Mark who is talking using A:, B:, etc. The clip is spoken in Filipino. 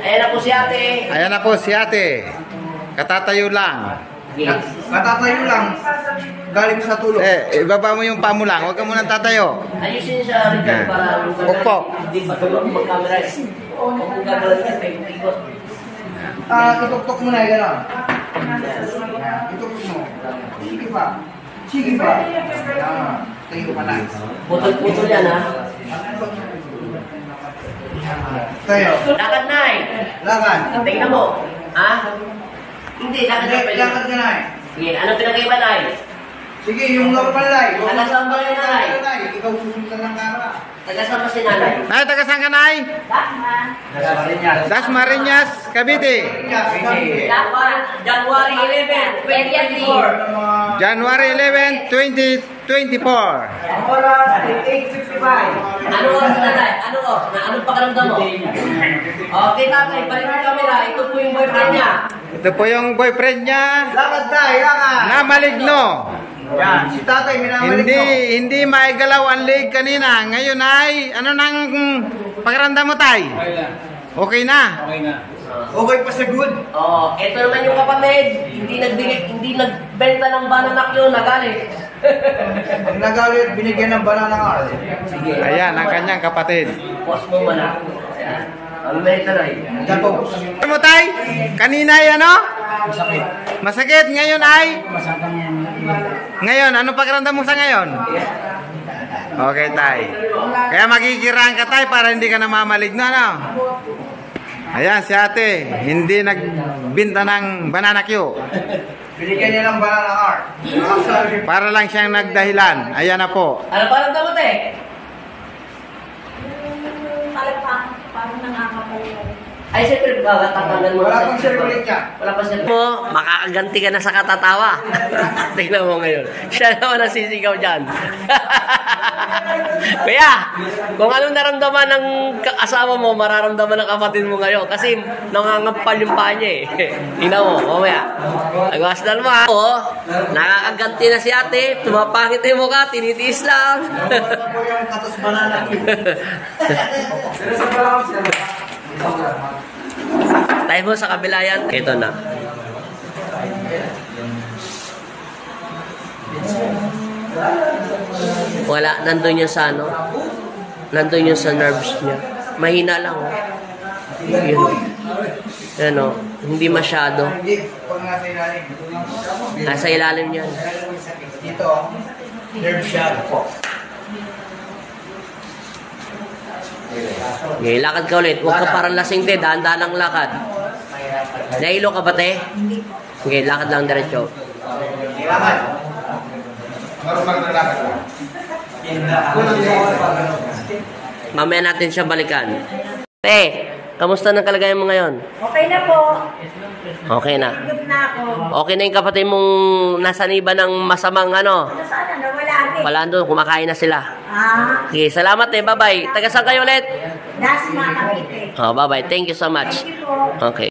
A: Ayan na po si ate.
B: Ayan na po si ate. Katatayo lang.
C: Katatayo lang. Galing sa tulog.
B: Ibaba mo yung paa mo lang. Huwag ka munang tatayo.
A: Ayusin siya rin para
B: Upo.
A: hindi matulog mag-camera. Kung gagawin ka, ikot.
C: Tutok-tok mo na yung gano'n. Tutok mo. Sige pa. Sige pa. Tayo pa lang.
A: Putol-putol yan, ha?
C: Tayo.
A: Lakad na eh.
C: Lakad.
A: Tingnan mo. Ha? Hindi, lakad na pwede.
C: Lakad ka na eh.
A: Sige, ano pinag-iba na eh?
C: Sige, yung normal life.
A: Tagasang ba yung nanay?
C: Ikaw susundan ng camera.
A: Tagasang ba si nanay?
B: Nay, taga saan ka, Nay? Dasmariñas, Cavite.
A: January 11, 2024.
B: January 11, 2024.
C: Ang oras ay 8:55.
A: Ano oras na nanay? Ano oras? Anong pakiramdam mo? Okay, tatay, balik yung camera. Ito po yung boyfriend niya.
B: Ito po yung boyfriend niya
C: Lakad tayo, lakad.
B: na maligno.
C: Yan, si tatay minamalik mo.
B: Hindi maigalaw ang leg kanina. Ngayon ay, ano nang pakiramdam mo, Tay? Okay na.
C: Okay pa sa good.
A: Oh, ito naman yung kapatid. Hindi nagbenta ng banana yun, nagalit.
C: Ang nagalit, binigyan ng banana car.
A: Sige.
B: Ayan, ang kanyang kapatid.
A: Post mo man ako. Ayan. Ang may taray.
C: Tapos.
B: Ano mo, Tay? Kanina ay ano?
C: Masakit.
B: Masakit. Ngayon ay?
C: Masakit.
B: Ngayon, ano pakiramdam mo sa ngayon? Okay, Tay. Kaya magkikiraan ka, Tay, para hindi ka namamaligno, ano? Ayan, si ate. Hindi nagbinta ng banana Q.
C: Binigyan niya ng banana car.
B: Para lang siyang nagdahilan. Ayan na po.
A: Ano pa lang mo, te?
D: Parang nakakapalayo.
A: Ay, siyempre, tatanggal mo.
C: Wala pang circulate niya.
A: Wala pa siyempre. Mo, makakaganti ka na sa katatawa. Tingnan mo ngayon. Siya naman ang sisigaw dyan. Kuya, kung anong naramdaman ng asawa mo, mararamdaman ng kapatid mo ngayon. Kasi nangangampal yung paa niya eh. Tingnan mo, mamaya. Nagwasdan mo ha. Oo, nakakaganti na si ate. Tumapangit na yung mukha, tinitiis lang.
C: Basta po yung katos banana.
A: Tayo mo sa kabila yan. Ito na. Wala, nandun yung sa ano. Nandun yung sa nerves niya. Mahina lang. Oh. Yun. Yan o. Hindi masyado.
C: Hindi, pag nasa ilalim.
A: Nasa ilalim yan.
C: Dito, nerve shock po.
A: Okay, lakad ka ulit. Huwag ka parang lasing, te. Dahan-dahan lang lakad. Nailo ka ba, te? Okay, lakad lang diretso.
C: Lakad. Normal na lakad lang.
A: Mamaya natin siya balikan. Te, kamusta ng kalagayan mo ngayon?
D: Okay na po.
A: Okay na.
D: Good na ako.
A: Okay na yung kapatid mong nasaniba ng masamang ano?
D: Ano sana? Nawala din.
A: Wala doon, kumakain na sila. Sige, salamat eh. Bye-bye. Taga saan kayo ulit?
D: Dasma Cavite.
A: Oh, bye-bye. Thank you so much.
D: Thank you po.
A: Okay.